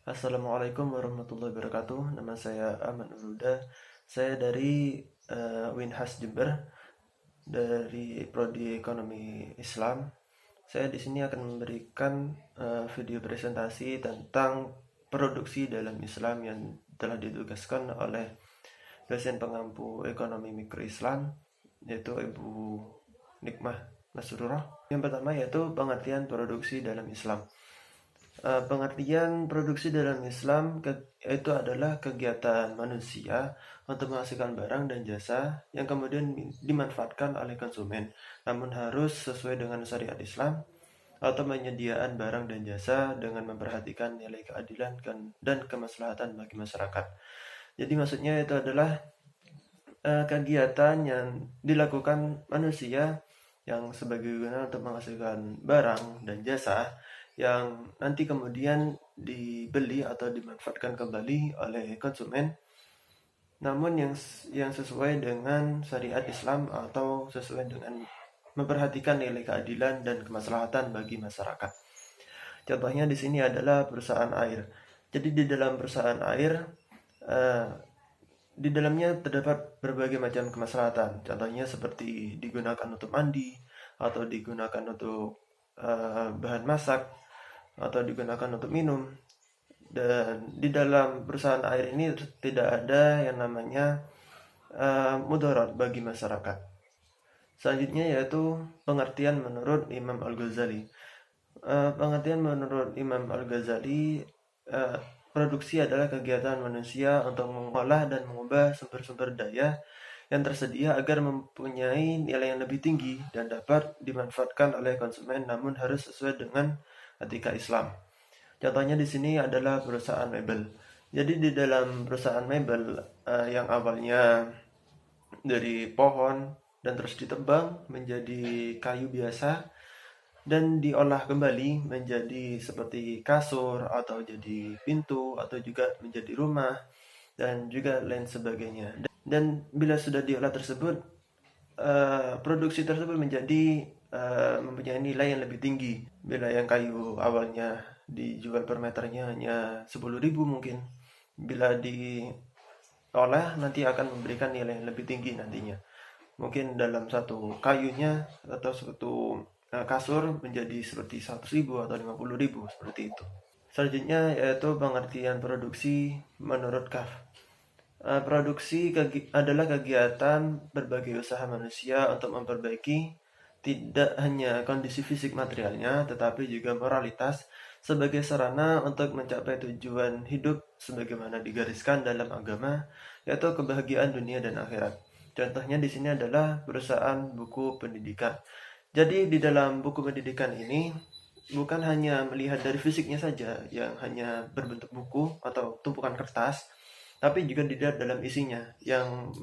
Assalamualaikum warahmatullahi wabarakatuh. Nama saya Ahmad Nurhuda. Saya dari Winhas Jember, dari Prodi Ekonomi Islam. Saya di sini akan memberikan video presentasi tentang produksi dalam Islam yang telah ditugaskan oleh dosen pengampu Ekonomi Mikro Islam, yaitu Ibu Nikmah Nasrullah. Yang pertama yaitu pengertian produksi dalam Islam. Pengertian produksi dalam Islam itu adalah kegiatan manusia untuk menghasilkan barang dan jasa yang kemudian dimanfaatkan oleh konsumen, namun harus sesuai dengan syariat Islam atau penyediaan barang dan jasa dengan memperhatikan nilai keadilan dan kemaslahatan bagi masyarakat. Jadi maksudnya itu adalah kegiatan yang dilakukan manusia yang sebagai guna untuk menghasilkan barang dan jasa yang nanti kemudian dibeli atau dimanfaatkan kembali oleh konsumen, namun yang sesuai dengan syariat Islam atau sesuai dengan memperhatikan nilai keadilan dan kemaslahatan bagi masyarakat. Contohnya di sini adalah perusahaan air. Jadi di dalam perusahaan air, di dalamnya terdapat berbagai macam kemaslahatan. Contohnya seperti digunakan untuk mandi, atau digunakan untuk bahan masak, atau digunakan untuk minum. Dan di dalam perusahaan air ini tidak ada yang namanya mudarat bagi masyarakat. Selanjutnya yaitu pengertian menurut Imam Al-Ghazali. Pengertian menurut Imam Al-Ghazali, produksi adalah kegiatan manusia untuk mengolah dan mengubah sumber-sumber daya yang tersedia agar mempunyai nilai yang lebih tinggi dan dapat dimanfaatkan oleh konsumen, namun harus sesuai dengan etika Islam. Contohnya di sini adalah perusahaan mebel. Jadi di dalam perusahaan mebel yang awalnya dari pohon dan terus ditebang menjadi kayu biasa dan diolah kembali menjadi seperti kasur atau jadi pintu atau juga menjadi rumah dan juga lain sebagainya. Dan bila sudah diolah tersebut, produksi tersebut menjadi mempunyai nilai yang lebih tinggi. Bila yang kayu awalnya dijual per meternya hanya 10.000 mungkin, bila diolah nanti akan memberikan nilai yang lebih tinggi nantinya. Mungkin dalam satu kayunya atau satu kasur menjadi seperti 100.000 atau 50.000 seperti itu. Selanjutnya yaitu pengertian produksi menurut KAF. Produksi adalah kegiatan berbagai usaha manusia untuk memperbaiki tidak hanya kondisi fisik materialnya, tetapi juga moralitas sebagai sarana untuk mencapai tujuan hidup sebagaimana digariskan dalam agama, yaitu kebahagiaan dunia dan akhirat. Contohnya di sini adalah perusahaan buku pendidikan. Jadi di dalam buku pendidikan ini bukan hanya melihat dari fisiknya saja yang hanya berbentuk buku atau tumpukan kertas, tapi juga dilihat dalam isinya yang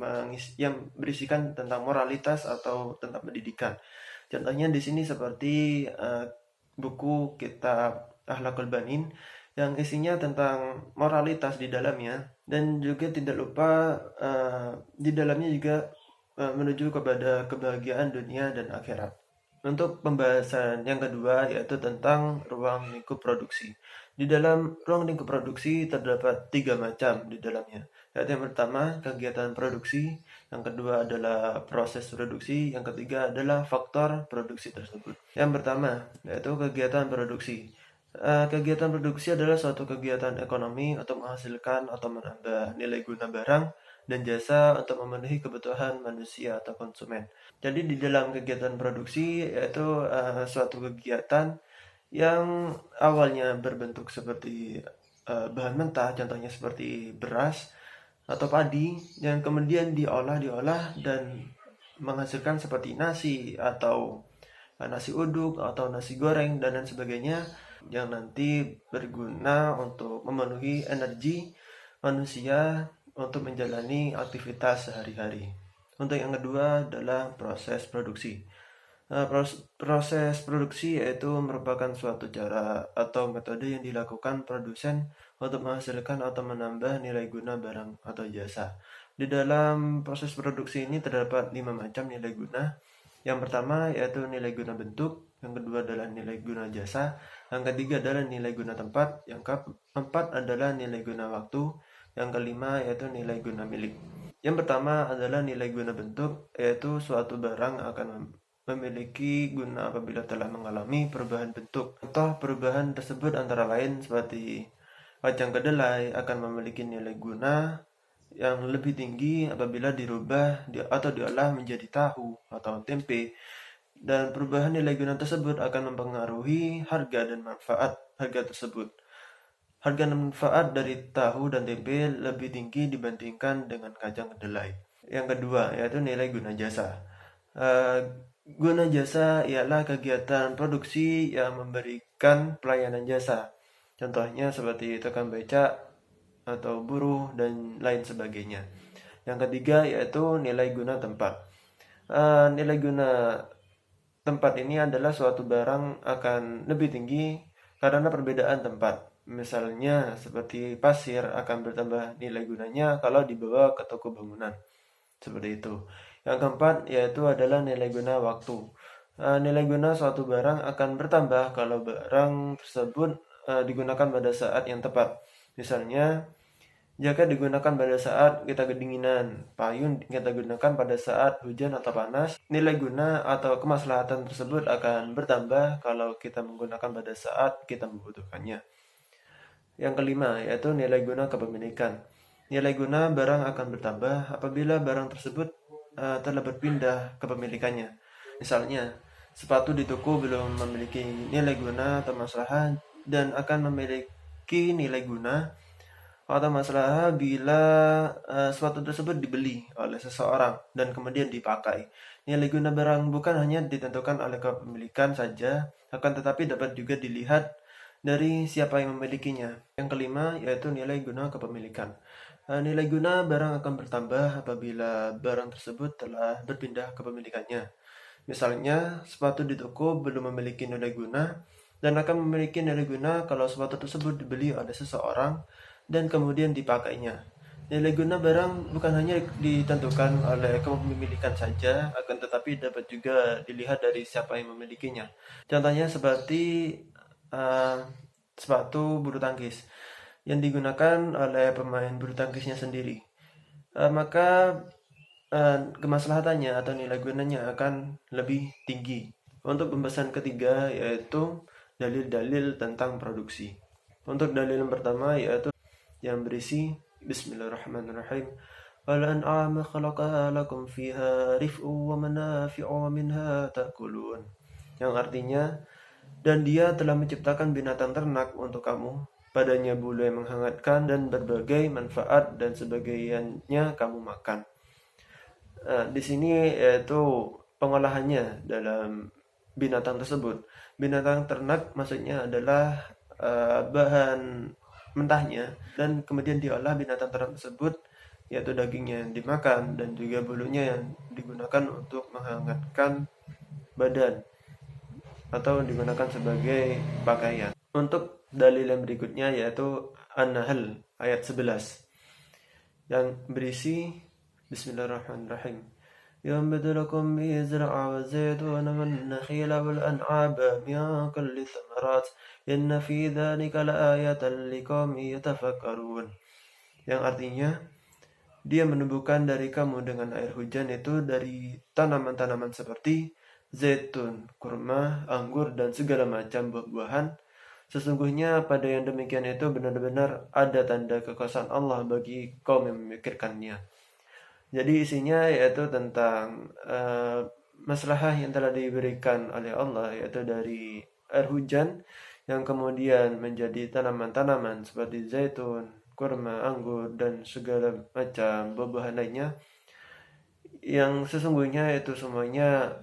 berisikan tentang moralitas atau tentang pendidikan. Contohnya di sini seperti buku kitab Akhlaqul Banin yang isinya tentang moralitas di dalamnya, dan juga tidak lupa di dalamnya juga menuju kepada kebahagiaan dunia dan akhirat. Untuk pembahasan yang kedua yaitu tentang ruang lingkup produksi. Di dalam ruang lingkup produksi terdapat 3 macam di dalamnya. Yaitu yang pertama kegiatan produksi, yang kedua adalah proses produksi, yang ketiga adalah faktor produksi tersebut. Yang pertama yaitu kegiatan produksi. Kegiatan produksi adalah suatu kegiatan ekonomi untuk menghasilkan atau menambah nilai guna barang dan jasa untuk memenuhi kebutuhan manusia atau konsumen. Jadi di dalam kegiatan produksi yaitu suatu kegiatan yang awalnya berbentuk seperti bahan mentah, contohnya seperti beras atau padi, yang kemudian diolah dan menghasilkan seperti nasi atau nasi uduk atau nasi goreng dan lain sebagainya, yang nanti berguna untuk memenuhi energi manusia untuk menjalani aktivitas sehari-hari. Untuk yang kedua adalah proses produksi. Proses produksi yaitu merupakan suatu cara atau metode yang dilakukan produsen untuk menghasilkan atau menambah nilai guna barang atau jasa. Di dalam proses produksi ini terdapat 5 macam nilai guna, Yang pertama yaitu nilai guna bentuk, yang kedua adalah nilai guna jasa, yang ketiga adalah nilai guna tempat, yang keempat adalah nilai guna waktu, yang kelima yaitu nilai guna milik. Yang pertama adalah nilai guna bentuk, yaitu suatu barang akan memiliki guna apabila telah mengalami perubahan bentuk. Contoh perubahan tersebut antara lain seperti kacang kedelai akan memiliki nilai guna yang lebih tinggi apabila dirubah atau diolah menjadi tahu atau tempe, dan perubahan nilai guna tersebut akan mempengaruhi harga dan manfaat harga tersebut. Harga dan manfaat dari tahu dan tempe lebih tinggi dibandingkan dengan kacang kedelai. Yang kedua yaitu nilai guna jasa. Eh, Guna jasa ialah kegiatan produksi yang memberikan pelayanan jasa. Contohnya seperti tukang becak atau buruh dan lain sebagainya. Yang ketiga yaitu nilai guna tempat. Nilai guna tempat ini adalah suatu barang akan lebih tinggi karena perbedaan tempat. Misalnya seperti pasir akan bertambah nilai gunanya kalau dibawa ke toko bangunan. Seperti itu. Yang keempat yaitu adalah nilai guna waktu. Nilai guna suatu barang akan bertambah kalau barang tersebut digunakan pada saat yang tepat. Misalnya, jika digunakan pada saat kita kedinginan, payung kita gunakan pada saat hujan atau panas, nilai guna atau kemaslahatan tersebut akan bertambah kalau kita menggunakan pada saat kita membutuhkannya. Yang kelima, yaitu nilai guna kepemilikan. Nilai guna barang akan bertambah apabila barang tersebut telah berpindah kepemilikannya. Misalnya, sepatu di toko belum memiliki nilai guna atau maslahat dan akan memiliki nilai guna atau masalah bila suatu tersebut dibeli oleh seseorang dan kemudian dipakai. Nilai guna barang bukan hanya ditentukan oleh kepemilikan saja, akan tetapi dapat juga dilihat dari siapa yang memilikinya. Yang kelima yaitu nilai guna kepemilikan. Nilai guna barang akan bertambah apabila barang tersebut telah berpindah kepemilikannya. Misalnya, sepatu di toko belum memiliki nilai guna dan akan memiliki nilai guna kalau sepatu tersebut dibeli oleh seseorang dan kemudian dipakainya. Nilai guna barang bukan hanya ditentukan oleh kepemilikan saja, akan tetapi dapat juga dilihat dari siapa yang memilikinya. Contohnya seperti uh, sepatu bulu tangkis yang digunakan oleh pemain bulu tangkisnya sendiri. Maka kemaslahatannya atau nilai gunanya akan lebih tinggi. Untuk pembahasan ketiga yaitu dalil-dalil tentang produksi. Untuk dalil yang pertama yaitu yang berisi Bismillahirrahmanirrahim. Wal-an'ama khalaqaha lakum fiha rif'u wa manafi'u minha ta'kulun. Yang artinya, dan dia telah menciptakan binatang ternak untuk kamu, padanya bulu yang menghangatkan dan berbagai manfaat dan sebagiannya kamu makan. Di sini yaitu pengolahannya dalam binatang tersebut. Binatang ternak maksudnya adalah bahan mentahnya dan kemudian diolah binatang ternak tersebut, yaitu dagingnya yang dimakan dan juga bulunya yang digunakan untuk menghangatkan badan atau digunakan sebagai pakaian. Untuk dalil yang berikutnya yaitu An-Nahl ayat 11 yang berisi Bismillahirrahmanirrahim. ينبت لكم به الزرع والزيتون والنخيل والأنعام من كل الثمرات إن في ذلك لآية لقوم يتفكرون. Yang artinya, dia menumbuhkan dari kamu dengan air hujan itu dari tanaman-tanaman seperti zaitun, kurma, anggur, dan segala macam buah-buahan. Sesungguhnya pada yang demikian itu benar-benar ada tanda kekuasaan Allah bagi kaum yang memikirkannya. Jadi isinya yaitu tentang maslahah yang telah diberikan oleh Allah, yaitu dari air hujan yang kemudian menjadi tanaman-tanaman seperti zaitun, kurma, anggur, dan segala macam buah-buahan lainnya, yang sesungguhnya itu semuanya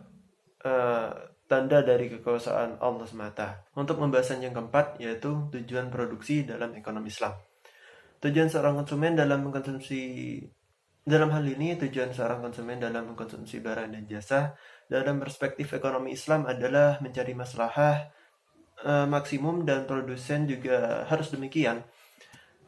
tanda dari kekuasaan Allah semata. Untuk pembahasan yang keempat yaitu tujuan produksi dalam ekonomi Islam. Tujuan seorang konsumen dalam hal ini, tujuan seorang konsumen dalam mengkonsumsi barang dan jasa dalam perspektif ekonomi Islam adalah mencari maslahah maksimum dan produsen juga harus demikian.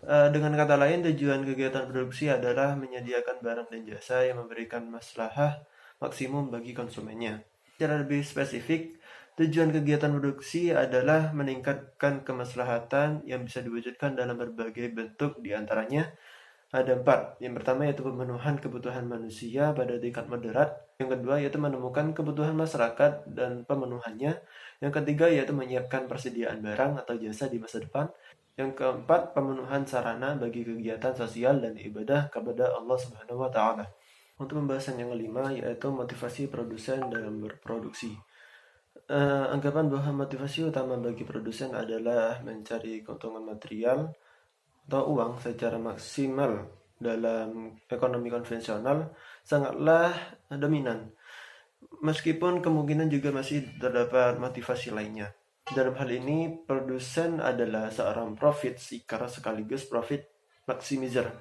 Dengan kata lain, tujuan kegiatan produksi adalah menyediakan barang dan jasa yang memberikan maslahah maksimum bagi konsumennya. Secara lebih spesifik, tujuan kegiatan produksi adalah meningkatkan kemaslahatan yang bisa diwujudkan dalam berbagai bentuk, di antaranya ada 4. Yang pertama yaitu pemenuhan kebutuhan manusia pada tingkat moderat. Yang kedua yaitu menemukan kebutuhan masyarakat dan pemenuhannya. Yang ketiga yaitu menyiapkan persediaan barang atau jasa di masa depan. Yang keempat, pemenuhan sarana bagi kegiatan sosial dan ibadah kepada Allah Subhanahu wa taala. Untuk pembahasan yang kelima yaitu motivasi produsen dalam berproduksi. Anggapan bahwa motivasi utama bagi produsen adalah mencari keuntungan material atau uang secara maksimal dalam ekonomi konvensional sangatlah dominan. Meskipun kemungkinan juga masih terdapat motivasi lainnya. Dalam hal ini, produsen adalah seorang profit seeker sekaligus profit maximizer.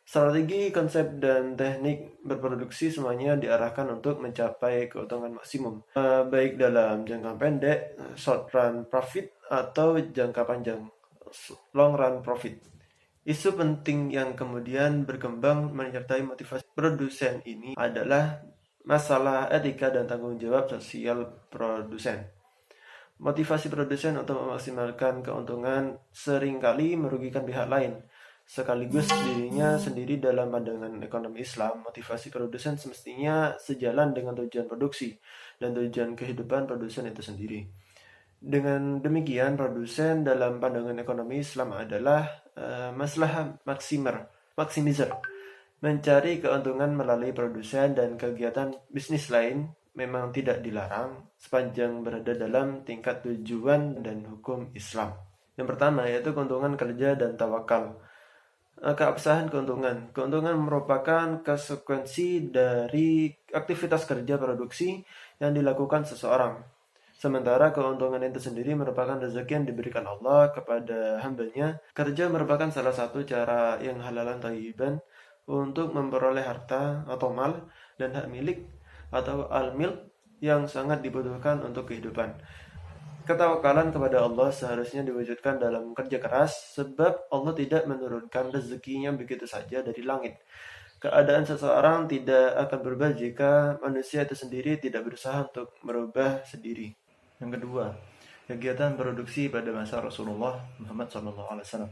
Strategi, konsep, dan teknik berproduksi semuanya diarahkan untuk mencapai keuntungan maksimum, baik dalam jangka pendek, short run profit, atau jangka panjang, long run profit. Isu penting yang kemudian berkembang menyertai motivasi produsen ini adalah masalah etika dan tanggung jawab sosial produsen. Motivasi produsen untuk memaksimalkan keuntungan seringkali merugikan pihak lain. Sekaligus dirinya sendiri dalam pandangan ekonomi Islam, motivasi produsen semestinya sejalan dengan tujuan produksi dan tujuan kehidupan produsen itu sendiri. Dengan demikian, produsen dalam pandangan ekonomi Islam adalah masalah maximizer, mencari keuntungan melalui produsen dan kegiatan bisnis lain memang tidak dilarang sepanjang berada dalam tingkat tujuan dan hukum Islam. Yang pertama yaitu keuntungan kerja dan tawakal. Keabsahan keuntungan. Keuntungan merupakan konsekuensi dari aktivitas kerja produksi yang dilakukan seseorang. Sementara keuntungan itu sendiri merupakan rezeki yang diberikan Allah kepada hambanya. Kerja merupakan salah satu cara yang halalan thayyiban untuk memperoleh harta atau mal dan hak milik atau al-milk yang sangat dibutuhkan untuk kehidupan. Ketawakalan kepada Allah seharusnya diwujudkan dalam kerja keras, sebab Allah tidak menurunkan rezekinya begitu saja dari langit. Keadaan seseorang tidak akan berubah jika manusia itu sendiri tidak berusaha untuk merubah sendiri. Yang kedua, kegiatan produksi pada masa Rasulullah Muhammad SAW.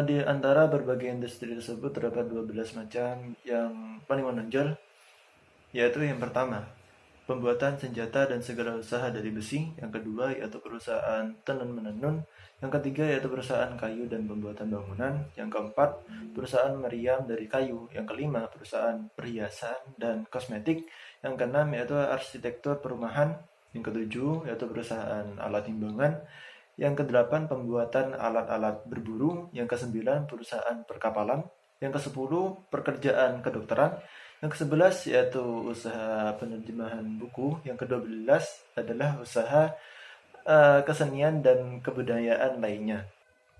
Di antara berbagai industri tersebut terdapat 12 macam yang paling menonjol, yaitu yang pertama, pembuatan senjata dan segala usaha dari besi. Yang kedua yaitu perusahaan tenun-menenun. Yang ketiga yaitu perusahaan kayu dan pembuatan bangunan. Yang keempat, perusahaan meriam dari kayu. Yang kelima, perusahaan perhiasan dan kosmetik. Yang keenam yaitu arsitektur perumahan. Yang ketujuh yaitu perusahaan alat timbangan. Yang kedelapan, pembuatan alat-alat berburu. Yang kesembilan, perusahaan perkapalan. Yang kesepuluh, pekerjaan kedokteran. Yang ke-11 yaitu usaha penerjemahan buku. Yang ke-12 adalah usaha kesenian dan kebudayaan lainnya.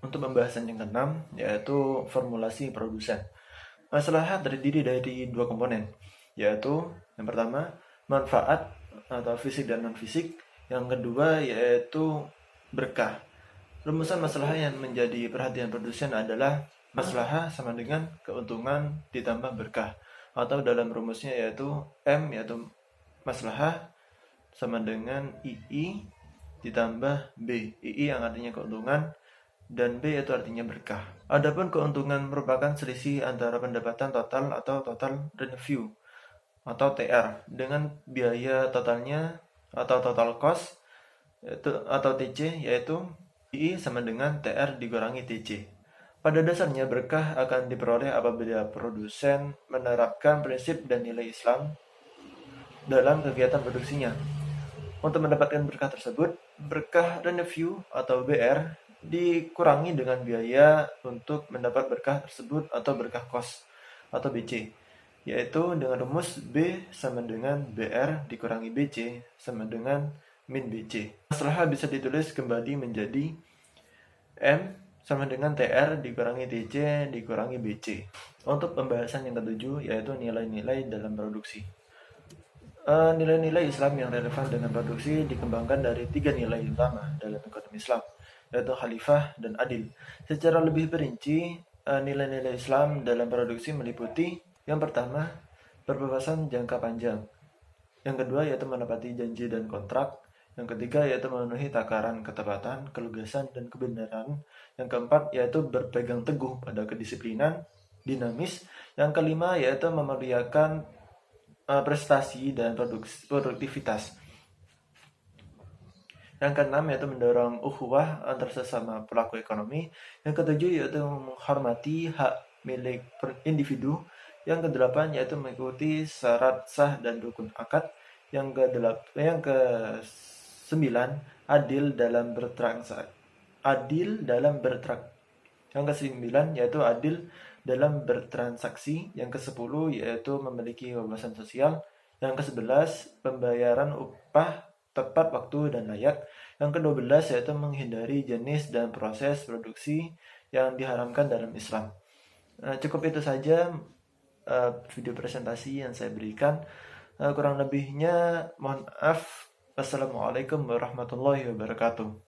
Untuk pembahasan yang ke-6 yaitu formulasi produsen. Masalah terdiri dari 2 komponen, yaitu yang pertama manfaat atau fisik dan non-fisik. Yang kedua yaitu berkah. Rumusan masalah yang menjadi perhatian produsen adalah masalah sama dengan keuntungan ditambah berkah. Atau dalam rumusnya yaitu M yaitu maslahah sama dengan II ditambah B. II yang artinya keuntungan dan B yaitu artinya berkah. Adapun keuntungan merupakan selisih antara pendapatan total atau total revenue atau TR dengan biaya totalnya atau total cost yaitu, atau TC, yaitu II sama dengan TR dikurangi TC. Pada dasarnya berkah akan diperoleh apabila produsen menerapkan prinsip dan nilai Islam dalam kegiatan produksinya. Untuk mendapatkan berkah tersebut, berkah revenue atau BR dikurangi dengan biaya untuk mendapat berkah tersebut atau berkah cost atau BC, yaitu dengan rumus B sama dengan BR dikurangi BC sama dengan min BC. Masalah bisa ditulis kembali menjadi M sama dengan TR dikurangi TC dikurangi BC. Untuk pembahasan yang ketujuh yaitu nilai-nilai dalam produksi. Nilai-nilai Islam yang relevan dengan produksi dikembangkan dari 3 nilai utama dalam ekonomi Islam, yaitu khalifah dan adil. Secara lebih perinci, nilai-nilai Islam dalam produksi meliputi yang pertama, berwawasan jangka panjang. Yang kedua yaitu menepati janji dan kontrak. Yang ketiga yaitu memenuhi takaran ketepatan, kelugasan, dan kebenaran. Yang keempat yaitu berpegang teguh pada kedisiplinan, dinamis. Yang kelima yaitu memuliakan prestasi dan produktivitas. Yang keenam yaitu mendorong ukhuwah antar sesama pelaku ekonomi. Yang ketujuh yaitu menghormati hak milik individu. Yang kedelapan yaitu mengikuti syarat sah dan rukun akad. Yang kesembilan adil dalam bertransaksi. Yang kesembilan yaitu adil dalam bertransaksi. Yang kesepuluh yaitu memiliki wawasan sosial. Yang kesebelas pembayaran upah tepat waktu dan layak. Yang ke-12 yaitu menghindari jenis dan proses produksi yang diharamkan dalam Islam. Cukup itu saja video presentasi yang saya berikan. Kurang lebihnya mohon maaf. Wassalamualaikum warahmatullahi wabarakatuh.